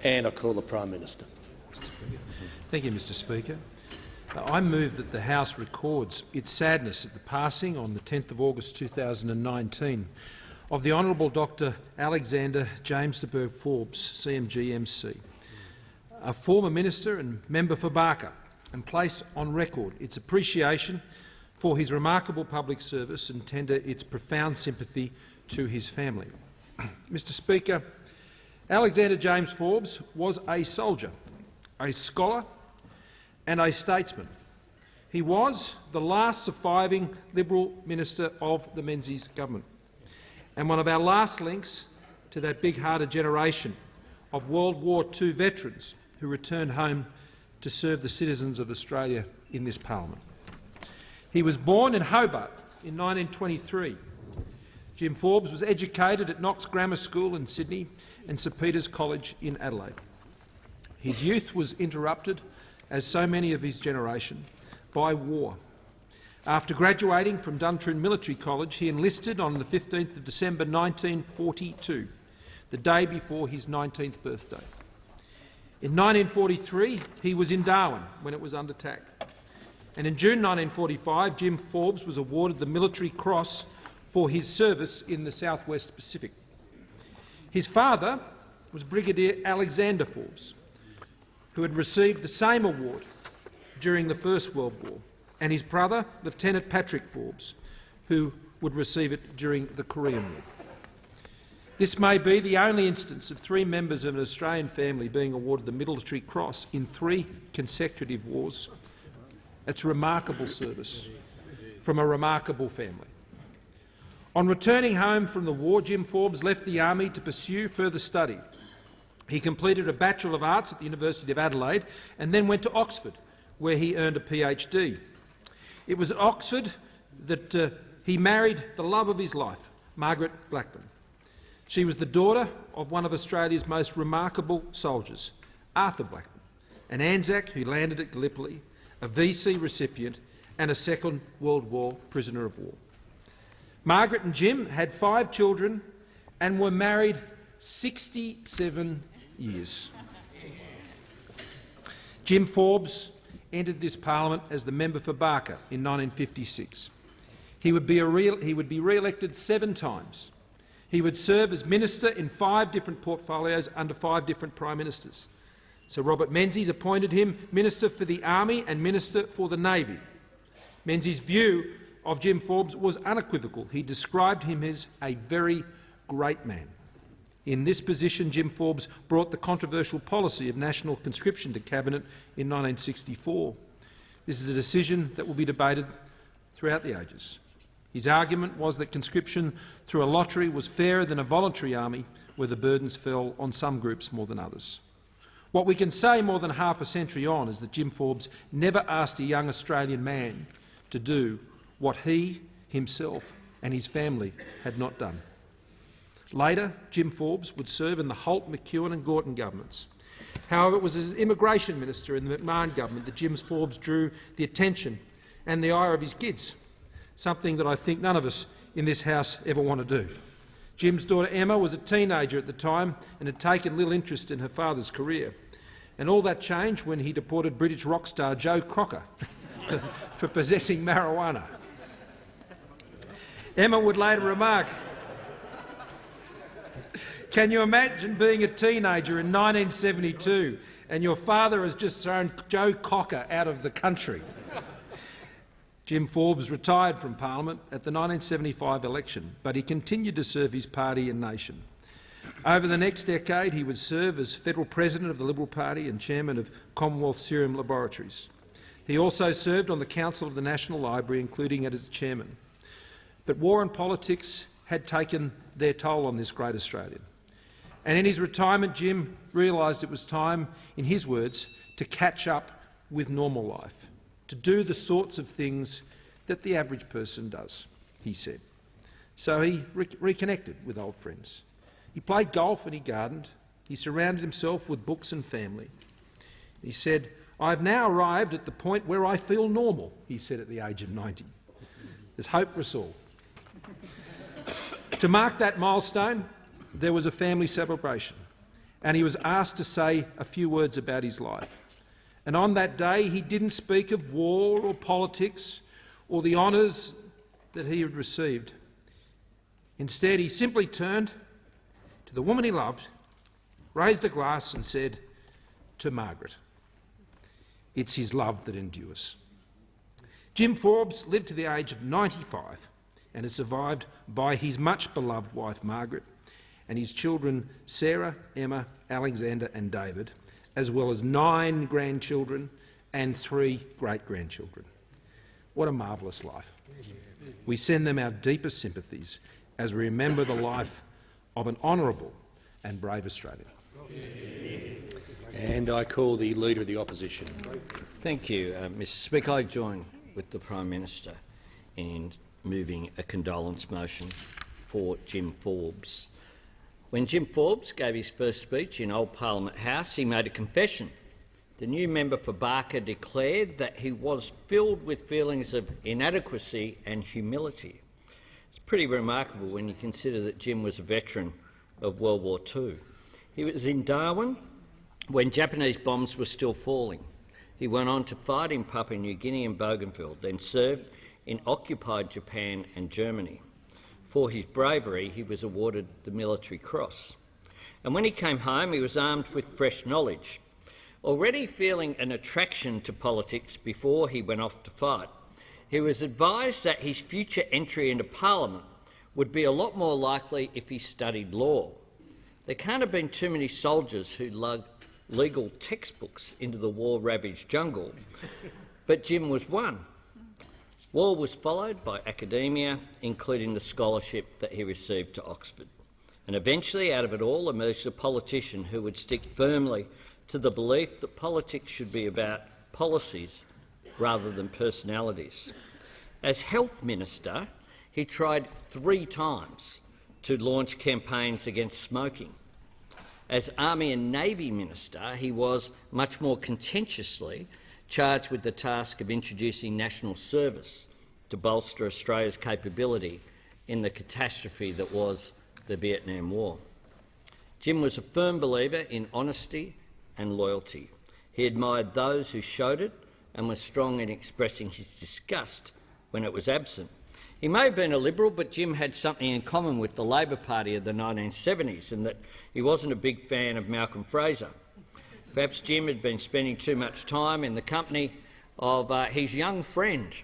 And I call the Prime Minister. Thank you, Mr Speaker. I move that the House records its sadness at the passing on the 10th of August 2019 of the Honourable Dr Alexander James Forbes CMG MC, a former minister and member for Barker, and place on record its appreciation for his remarkable public service and tender its profound sympathy to his family. Mr Speaker, Alexander James Forbes was a soldier, a scholar and a statesman. He was the last surviving Liberal minister of the Menzies government and one of our last links to that big-hearted generation of World War II veterans who returned home to serve the citizens of Australia in this parliament. He was born in Hobart in 1923. Jim Forbes was educated at Knox Grammar School in Sydney and St Peter's College in Adelaide. His youth was interrupted, as so many of his generation, by war. After graduating from Duntrin Military College, he enlisted on the 15th of December 1942, the day before his 19th birthday. In 1943, he was in Darwin when it was under attack. And in June 1945, Jim Forbes was awarded the Military Cross for his service in the South West Pacific. His father was Brigadier Alexander Forbes, who had received the same award during the First World War, and his brother, Lieutenant Patrick Forbes, who would receive it during the Korean War. This may be the only instance of 3 members of an Australian family being awarded the Military Cross in 3 consecutive wars. That's remarkable service from a remarkable family. On returning home from the war, Jim Forbes left the army to pursue further study. He completed a Bachelor of Arts at the University of Adelaide and then went to Oxford, where he earned a PhD. It was at Oxford that he married the love of his life, Margaret Blackburn. She was the daughter of one of Australia's most remarkable soldiers, Arthur Blackburn, an Anzac who landed at Gallipoli, a VC recipient and a Second World War prisoner of war. Margaret and Jim had 5 children and were married 67 years. Jim Forbes entered this parliament as the member for Barker in 1956. He would be re-elected 7 times. He would serve as minister in 5 different portfolios under 5 different prime ministers. Sir Robert Menzies appointed him Minister for the Army and Minister for the Navy. Menzies' view of Jim Forbes was unequivocal. He described him as a very great man. In this position, Jim Forbes brought the controversial policy of national conscription to Cabinet in 1964. This is a decision that will be debated throughout the ages. His argument was that conscription through a lottery was fairer than a voluntary army, where the burdens fell on some groups more than others. What we can say more than half a century on is that Jim Forbes never asked a young Australian man to do what he, himself and his family had not done. Later, Jim Forbes would serve in the Holt, McEwen and Gorton governments. However, it was as Immigration Minister in the McMahon government that Jim Forbes drew the attention and the ire of his kids, something that I think none of us in this House ever want to do. Jim's daughter Emma was a teenager at the time and had taken little interest in her father's career. And all that changed when he deported British rock star Joe Cocker for possessing marijuana. Emma would later remark, "Can you imagine being a teenager in 1972 and your father has just thrown Joe Cocker out of the country?" Jim Forbes retired from Parliament at the 1975 election, but he continued to serve his party and nation. Over the next decade, he would serve as federal president of the Liberal Party and chairman of Commonwealth Serum Laboratories. He also served on the Council of the National Library, including as chairman. But war and politics had taken their toll on this great Australian. And in his retirement, Jim realised it was time, in his words, to catch up with normal life, to do the sorts of things that the average person does, he said. So he reconnected with old friends. He played golf and he gardened. He surrounded himself with books and family. He said, "I have now arrived at the point where I feel normal," he said at the age of 90. There's hope for us all. To mark that milestone, there was a family celebration, and he was asked to say a few words about his life. And on that day he didn't speak of war or politics or the honours that he had received. Instead, he simply turned to the woman he loved, raised a glass and said, "To Margaret." It's his love that endures. Jim Forbes lived to the age of 95 and is survived by his much-beloved wife Margaret and his children Sarah, Emma, Alexander and David, as well as 9 grandchildren and 3 great-grandchildren. What a marvellous life. We send them our deepest sympathies as we remember the life of an honourable and brave Australian. And I call the Leader of the Opposition. Thank you, Mr Speaker. I join with the Prime Minister in moving a condolence motion for Jim Forbes. When Jim Forbes gave his first speech in Old Parliament House, he made a confession. The new member for Barker declared that he was filled with feelings of inadequacy and humility. It's pretty remarkable when you consider that Jim was a veteran of World War II. He was in Darwin when Japanese bombs were still falling. He went on to fight in Papua New Guinea and Bougainville, then served in occupied Japan and Germany. For his bravery, he was awarded the Military Cross. And when he came home, he was armed with fresh knowledge. Already feeling an attraction to politics before he went off to fight, he was advised that his future entry into Parliament would be a lot more likely if he studied law. There can't have been too many soldiers who lugged legal textbooks into the war-ravaged jungle, but Jim was one. War was followed by academia, including the scholarship that he received to Oxford. And eventually, out of it all, emerged a politician who would stick firmly to the belief that politics should be about policies rather than personalities. As Health Minister, he tried 3 times to launch campaigns against smoking. As Army and Navy Minister, he was much more contentiously charged with the task of introducing national service to bolster Australia's capability in the catastrophe that was the Vietnam War. Jim was a firm believer in honesty and loyalty. He admired those who showed it and was strong in expressing his disgust when it was absent. He may have been a Liberal, but Jim had something in common with the Labor Party of the 1970s, in that he wasn't a big fan of Malcolm Fraser. Perhaps Jim had been spending too much time in the company of his young friend,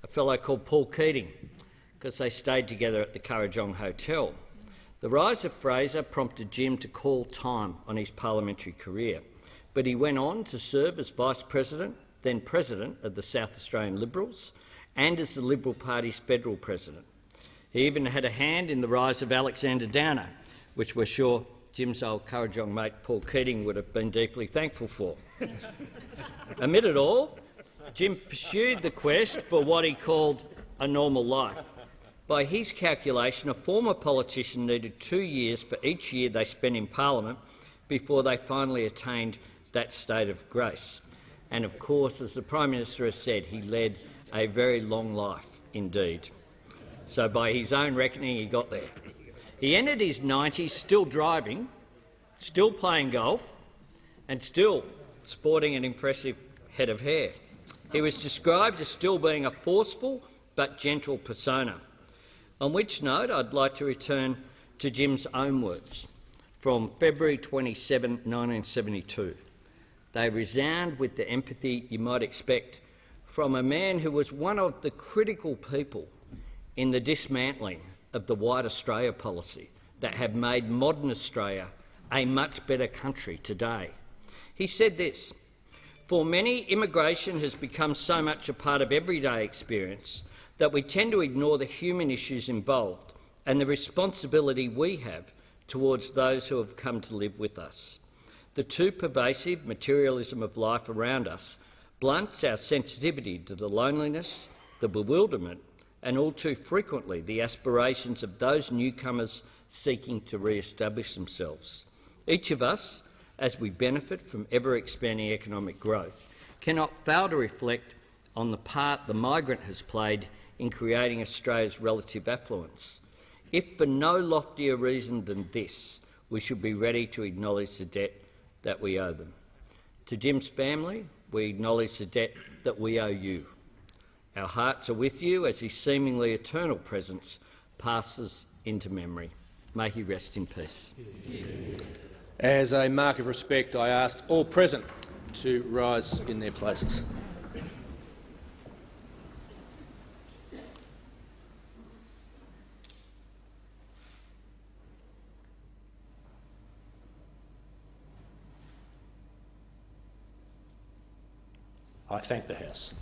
a fellow called Paul Keating, because they stayed together at the Kurrajong Hotel. The rise of Fraser prompted Jim to call time on his parliamentary career, but he went on to serve as Vice President, then President of the South Australian Liberals, and as the Liberal Party's federal president. He even had a hand in the rise of Alexander Downer, which we're sure Jim's old Kurrajong mate Paul Keating would have been deeply thankful for. Amid it all, Jim pursued the quest for what he called a normal life. By his calculation, a former politician needed 2 years for each year they spent in Parliament before they finally attained that state of grace. And of course, as the Prime Minister has said, he led a very long life indeed. So by his own reckoning, he got there. He entered his 90s still driving, still playing golf, and still sporting an impressive head of hair. He was described as still being a forceful but gentle persona. On which note, I'd like to return to Jim's own words from February 27, 1972. They resound with the empathy you might expect from a man who was one of the critical people in the dismantling of the White Australia policy that have made modern Australia a much better country today. He said this: "For many, immigration has become so much a part of everyday experience that we tend to ignore the human issues involved and the responsibility we have towards those who have come to live with us. The too pervasive materialism of life around us blunts our sensitivity to the loneliness, the bewilderment, and all too frequently the aspirations of those newcomers seeking to re-establish themselves. Each of us, as we benefit from ever-expanding economic growth, cannot fail to reflect on the part the migrant has played in creating Australia's relative affluence. If for no loftier reason than this, we should be ready to acknowledge the debt that we owe them. To Jim's family, we acknowledge the debt that we owe you. Our hearts are with you as his seemingly eternal presence passes into memory. May he rest in peace. As a mark of respect, I ask all present to rise in their places. I thank the House.